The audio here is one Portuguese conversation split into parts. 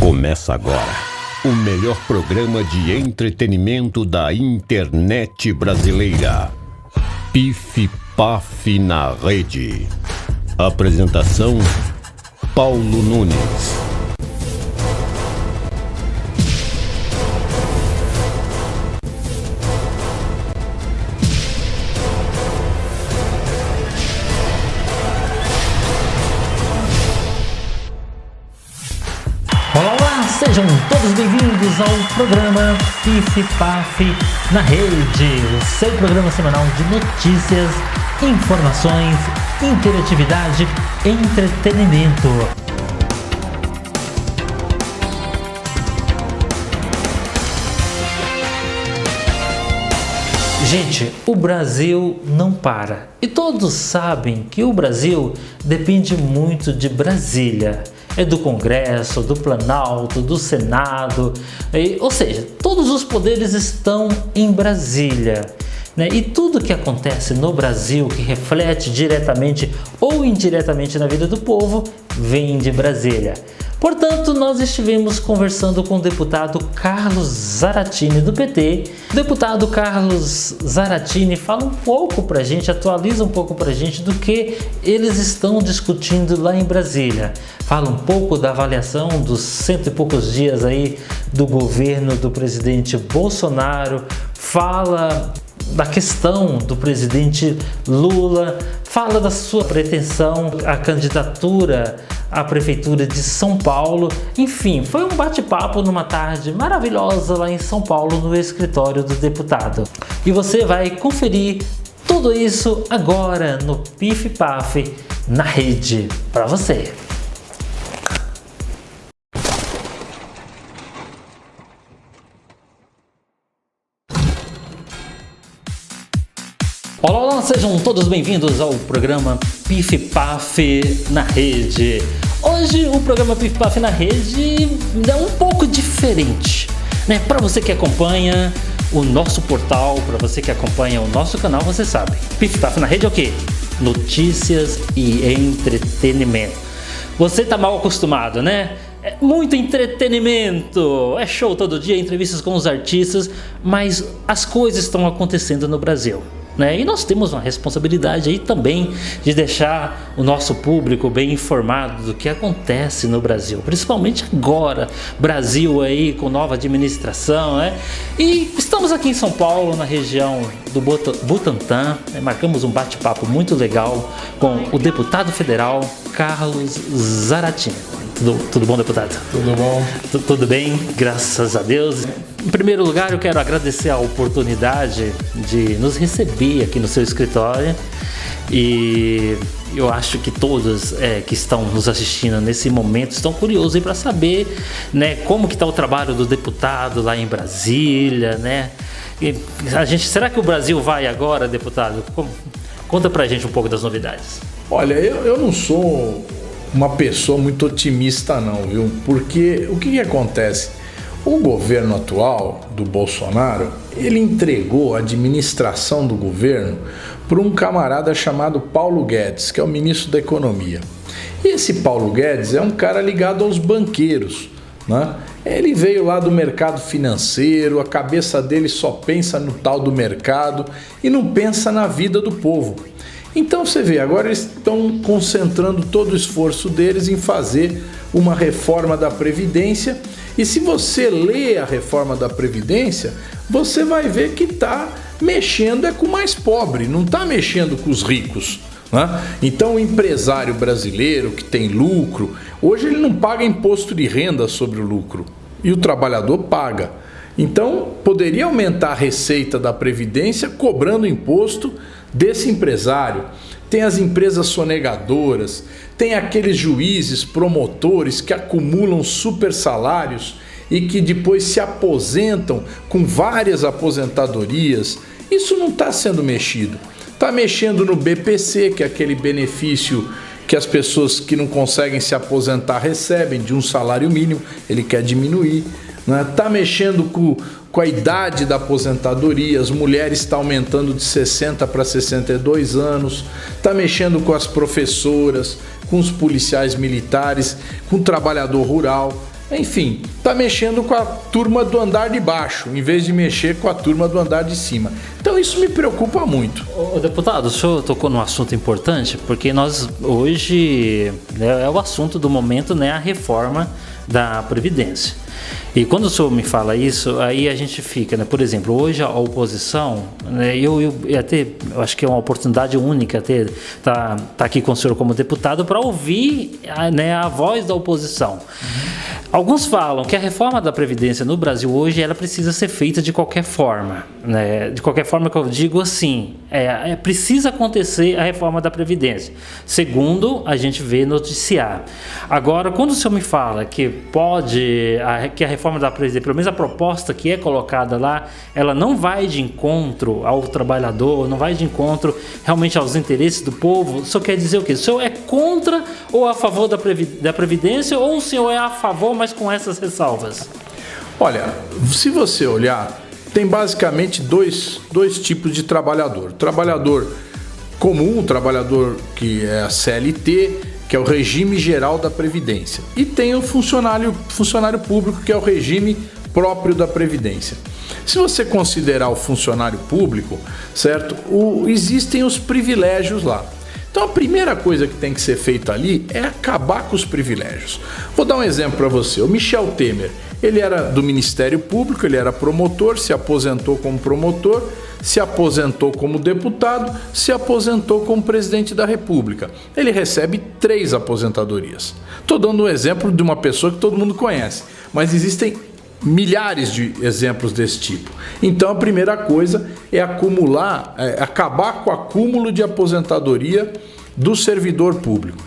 Começa agora o melhor programa de entretenimento da internet brasileira. Pif Paf na Rede. Apresentação: Paulo Nunes. Sejam todos bem-vindos ao programa Pif Paf na Rede, o seu programa semanal de notícias, informações, interatividade e entretenimento. Gente, o Brasil não para e todos sabem que o Brasil depende muito de Brasília. É do Congresso, do Planalto, do Senado, ou seja, todos os poderes estão em Brasília, né? E tudo que acontece no Brasil, que reflete diretamente ou indiretamente na vida do povo, vem de Brasília. Portanto, nós estivemos conversando com o deputado Carlos Zaratini do PT. O deputado Carlos Zaratini fala um pouco pra gente, atualiza um pouco pra gente do que eles estão discutindo lá em Brasília. Fala um pouco da avaliação dos 100 e poucos dias aí do governo do presidente Bolsonaro, fala da questão do presidente Lula, fala da sua pretensão à candidatura à prefeitura de São Paulo. Enfim, foi um bate-papo numa tarde maravilhosa lá em São Paulo, no escritório do deputado. E você vai conferir tudo isso agora no Pif Paf na Rede, para você. Olá, sejam todos bem-vindos ao programa Pif Paf na Rede. Hoje o programa Pif Paf na Rede é um pouco diferente, né? Para você que acompanha o nosso portal, para você que acompanha o nosso canal, você sabe, Pif Paf na Rede é o quê? Notícias e entretenimento. Você tá mal acostumado, né? É muito entretenimento, é show todo dia, entrevistas com os artistas, mas as coisas estão acontecendo no Brasil, né? E nós temos uma responsabilidade aí também de deixar o nosso público bem informado do que acontece no Brasil, principalmente agora, Brasil aí com nova administração, né? E estamos aqui em São Paulo, na região do Butantã, né? Marcamos um bate-papo muito legal com o deputado federal Carlos Zaratini. Tudo bom, deputado? Tudo bom. Tudo bem, graças a Deus. Em primeiro lugar, eu quero agradecer a oportunidade de nos receber aqui no seu escritório, e eu acho que todos que estão nos assistindo nesse momento estão curiosos para saber, né, como que está o trabalho do deputado lá em Brasília, né? E será que o Brasil vai agora, deputado? Conta pra gente um pouco das novidades. Olha, eu não sou uma pessoa muito otimista não, viu? Porque o que acontece? O governo atual do Bolsonaro, ele entregou a administração do governo para um camarada chamado Paulo Guedes, que é o ministro da Economia. E esse Paulo Guedes é um cara ligado aos banqueiros, né? Ele veio lá do mercado financeiro, a cabeça dele só pensa no tal do mercado e não pensa na vida do povo. Então você vê, agora eles estão concentrando todo o esforço deles em fazer uma reforma da Previdência, e se você lê a reforma da Previdência, você vai ver que está mexendo com o mais pobre, não está mexendo com os ricos, né? Então o empresário brasileiro que tem lucro, hoje ele não paga imposto de renda sobre o lucro, e o trabalhador paga. Então poderia aumentar a receita da Previdência cobrando imposto desse empresário. Tem as empresas sonegadoras, tem aqueles juízes, promotores que acumulam super salários e que depois se aposentam com várias aposentadorias. Isso não está sendo mexido. Está mexendo no BPC, que é aquele benefício que as pessoas que não conseguem se aposentar recebem de um salário mínimo, ele quer diminuir. Está mexendo com a idade da aposentadoria, as mulheres estão aumentando de 60 para 62 anos, está mexendo com as professoras, com os policiais militares, com o trabalhador rural. Enfim, está mexendo com a turma do andar de baixo, em vez de mexer com a turma do andar de cima. Então isso me preocupa muito. Ô, deputado, o senhor tocou num assunto importante, porque nós hoje, né, é o assunto do momento, né, a reforma da Previdência. E quando o senhor me fala isso, aí a gente fica, né? Por exemplo, hoje a oposição, né, eu acho que é uma oportunidade única ter tá aqui com o senhor como deputado para ouvir, né, a voz da oposição. Alguns falam que a reforma da Previdência no Brasil hoje ela precisa ser feita de qualquer forma, né? De qualquer forma que eu digo assim, precisa acontecer a reforma da Previdência, segundo a gente vê noticiar. Agora, quando o senhor me fala que que a reforma da Previdência, pelo menos a proposta que é colocada lá, ela não vai de encontro ao trabalhador, não vai de encontro realmente aos interesses do povo, o senhor quer dizer o quê? O senhor é contra ou a favor da Previdência, ou o senhor é a favor, mas com essas ressalvas? Olha, se você olhar, tem basicamente dois tipos de trabalhador. Trabalhador comum, trabalhador que é a CLT, que é o regime geral da Previdência. E tem o funcionário público, que é o regime próprio da Previdência. Se você considerar o funcionário público, certo? Existem os privilégios lá. Então a primeira coisa que tem que ser feita ali é acabar com os privilégios. Vou dar um exemplo para você. O Michel Temer, ele era do Ministério Público, ele era promotor, se aposentou como promotor, se aposentou como deputado, se aposentou como presidente da República. Ele recebe 3 aposentadorias. Estou dando um exemplo de uma pessoa que todo mundo conhece, mas existem milhares de exemplos desse tipo. Então a primeira coisa é acabar com o acúmulo de aposentadoria do servidor público.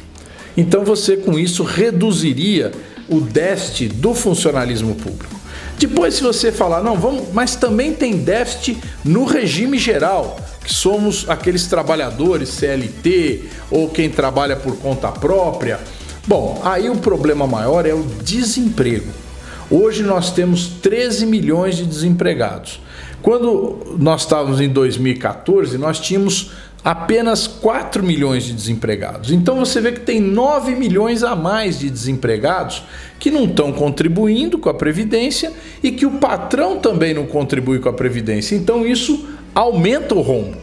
Então você com isso reduziria o déficit do funcionalismo público. Depois, se você falar, mas também tem déficit no regime geral, que somos aqueles trabalhadores CLT ou quem trabalha por conta própria. Bom, aí o problema maior é o desemprego. Hoje nós temos 13 milhões de desempregados. Quando nós estávamos em 2014, nós tínhamos apenas 4 milhões de desempregados. Então você vê que tem 9 milhões a mais de desempregados que não estão contribuindo com a Previdência e que o patrão também não contribui com a Previdência. Então isso aumenta o rombo.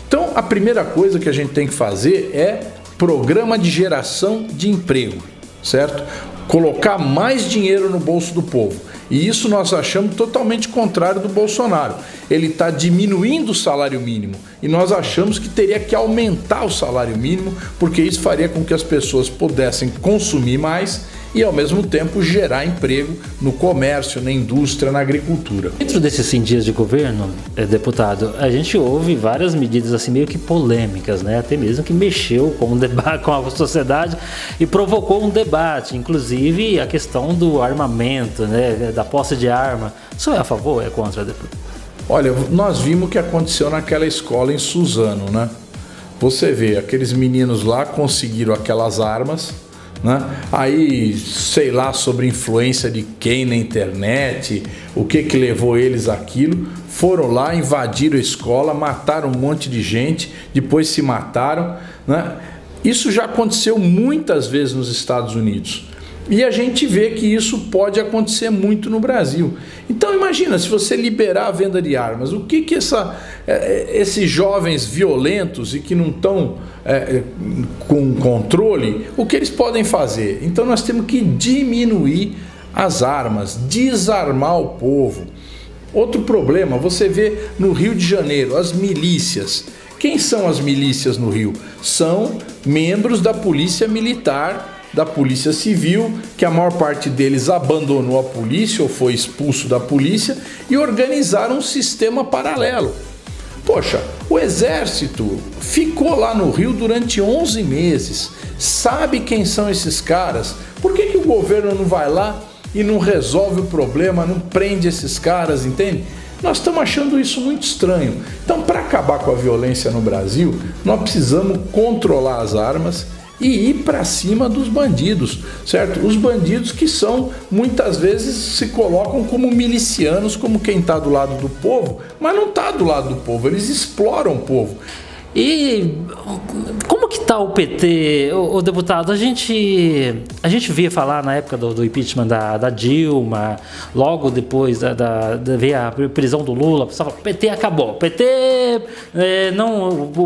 Então a primeira coisa que a gente tem que fazer é programa de geração de emprego, certo? Colocar mais dinheiro no bolso do povo. E isso nós achamos totalmente contrário do Bolsonaro. Ele está diminuindo o salário mínimo e nós achamos que teria que aumentar o salário mínimo, porque isso faria com que as pessoas pudessem consumir mais e ao mesmo tempo gerar emprego no comércio, na indústria, na agricultura. Dentro desses 100 dias de governo, deputado, a gente ouve várias medidas assim meio que polêmicas, né? Até mesmo que mexeu com o debate, com a sociedade e provocou um debate, inclusive a questão do armamento, né? Da posse de arma. O senhor é a favor ou é contra, deputado? Olha, nós vimos o que aconteceu naquela escola em Suzano, né? Você vê, aqueles meninos lá conseguiram aquelas armas, né? Aí, sei lá, sobre influência de quem na internet, o que levou eles àquilo, foram lá, invadiram a escola, mataram um monte de gente, depois se mataram, né? Isso já aconteceu muitas vezes nos Estados Unidos. E a gente vê que isso pode acontecer muito no Brasil. Então imagina, se você liberar a venda de armas, o que esses jovens violentos e que não estão com controle, o que eles podem fazer? Então nós temos que diminuir as armas, desarmar o povo. Outro problema, você vê no Rio de Janeiro, as milícias. Quem são as milícias no Rio? São membros da polícia militar, da polícia civil, que a maior parte deles abandonou a polícia ou foi expulso da polícia e organizaram um sistema paralelo. Poxa, o exército ficou lá no Rio durante 11 meses, sabe quem são esses caras? Por que o governo não vai lá e não resolve o problema, não prende esses caras, entende? Nós estamos achando isso muito estranho. Então, para acabar com a violência no Brasil, nós precisamos controlar as armas e ir para cima dos bandidos, certo? Os bandidos que são, muitas vezes, se colocam como milicianos, como quem está do lado do povo, mas não está do lado do povo, eles exploram o povo. E como Como que tá o PT, o deputado? A gente via falar na época do impeachment da Dilma, logo depois veio a prisão do Lula, o pessoal falou, PT acabou, o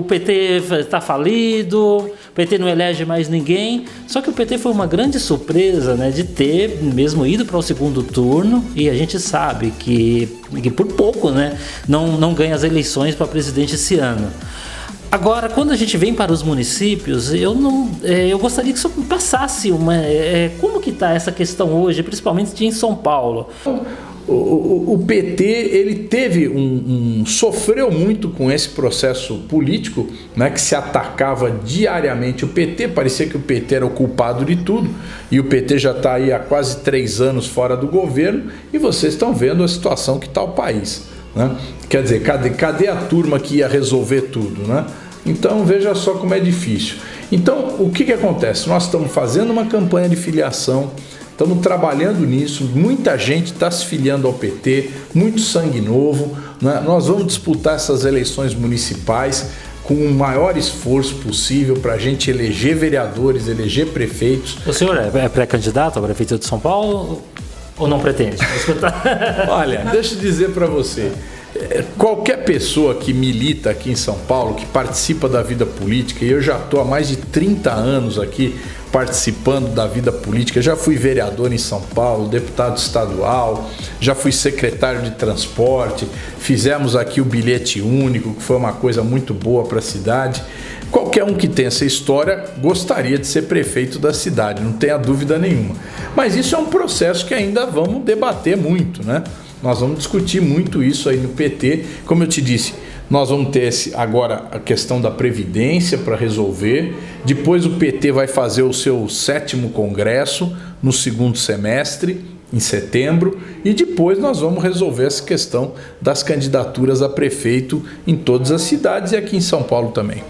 PT está falido, o PT não elege mais ninguém. Só que o PT foi uma grande surpresa, né, de ter mesmo ido para o segundo turno, e a gente sabe que por pouco, né, não ganha as eleições para presidente esse ano. Agora, quando a gente vem para os municípios, eu gostaria que o senhor passasse como que está essa questão hoje, principalmente em São Paulo. O PT, ele sofreu muito com esse processo político, né, que se atacava diariamente o PT, parecia que o PT era o culpado de tudo, e o PT já está aí há quase 3 anos fora do governo, e vocês estão vendo a situação que está o país, né? Quer dizer, cadê a turma que ia resolver tudo, né? Então veja só como é difícil. Então o que acontece? Nós estamos fazendo uma campanha de filiação, estamos trabalhando nisso, muita gente está se filiando ao PT, muito sangue novo, né? Nós vamos disputar essas eleições municipais com o maior esforço possível para a gente eleger vereadores, eleger prefeitos. O senhor é pré-candidato à Prefeitura de São Paulo ou não pretende? Olha, deixa eu dizer para você, qualquer pessoa que milita aqui em São Paulo, que participa da vida política, e eu já estou há mais de 30 anos aqui participando da vida política, já fui vereador em São Paulo, deputado estadual, já fui secretário de transporte, fizemos aqui o bilhete único, que foi uma coisa muito boa para a cidade. Qualquer um que tem essa história gostaria de ser prefeito da cidade, não tenha dúvida nenhuma. Mas isso é um processo que ainda vamos debater muito, né? Nós vamos discutir muito isso aí no PT. Como eu te disse, nós vamos ter agora a questão da Previdência para resolver. Depois o PT vai fazer o seu 7º congresso no 2º semestre, em setembro. E depois nós vamos resolver essa questão das candidaturas a prefeito em todas as cidades e aqui em São Paulo também.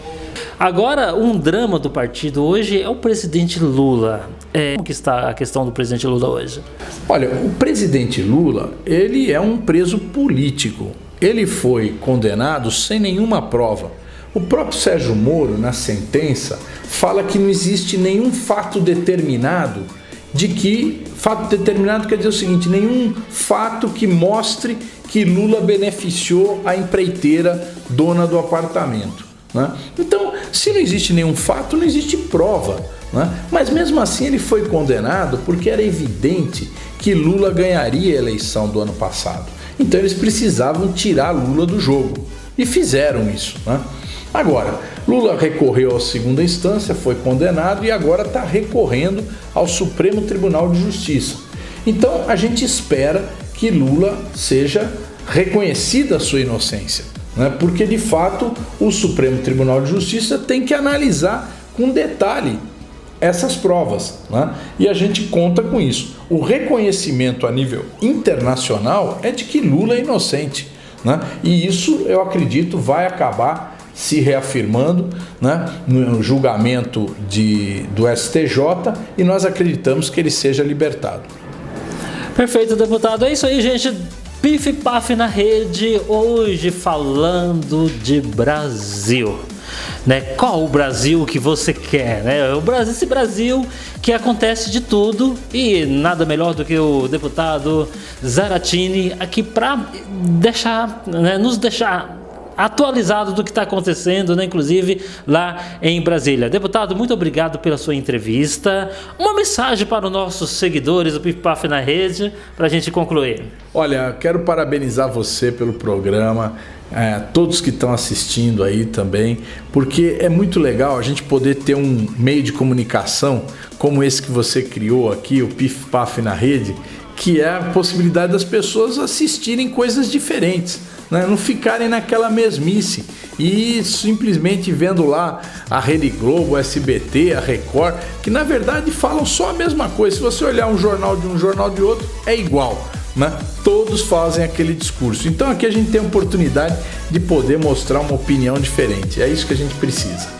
Agora, um drama do partido hoje é o presidente Lula. Como que está a questão do presidente Lula hoje? Olha, o presidente Lula, ele é um preso político. Ele foi condenado sem nenhuma prova. O próprio Sérgio Moro, na sentença, fala que não existe nenhum fato determinado fato determinado quer dizer o seguinte, nenhum fato que mostre que Lula beneficiou a empreiteira dona do apartamento, né? Então, se não existe nenhum fato, não existe prova, né? Mas mesmo assim ele foi condenado porque era evidente que Lula ganharia a eleição do ano passado. Então eles precisavam tirar Lula do jogo e fizeram isso, né? Agora, Lula recorreu à 2ª instância, foi condenado e agora está recorrendo ao Supremo Tribunal de Justiça. Então a gente espera que Lula seja reconhecida a sua inocência, né? Porque de fato o Supremo Tribunal de Justiça tem que analisar com detalhe essas provas, né? E a gente conta com isso. O reconhecimento a nível internacional é de que Lula é inocente, né? E isso eu acredito vai acabar se reafirmando, né, no julgamento do STJ, e nós acreditamos que ele seja libertado. Perfeito, deputado. É isso aí, gente. Pif Paf na rede, hoje falando de Brasil, né? Qual o Brasil que você quer, né? Esse Brasil que acontece de tudo, e nada melhor do que o deputado Zaratini aqui para nos deixar atualizado do que está acontecendo, né, inclusive lá em Brasília. Deputado, muito obrigado pela sua entrevista. Uma mensagem para os nossos seguidores do Pif Paf na rede, para a gente concluir. Olha, quero parabenizar você pelo programa, todos que estão assistindo aí também, porque é muito legal a gente poder ter um meio de comunicação como esse que você criou aqui, o Pif Paf na rede, que é a possibilidade das pessoas assistirem coisas diferentes, né? Não ficarem naquela mesmice e simplesmente vendo lá a Rede Globo, o SBT, a Record, que na verdade falam só a mesma coisa. Se você olhar um jornal de um, jornal de outro, é igual, né? Todos fazem aquele discurso. Então aqui a gente tem a oportunidade de poder mostrar uma opinião diferente. É isso que a gente precisa.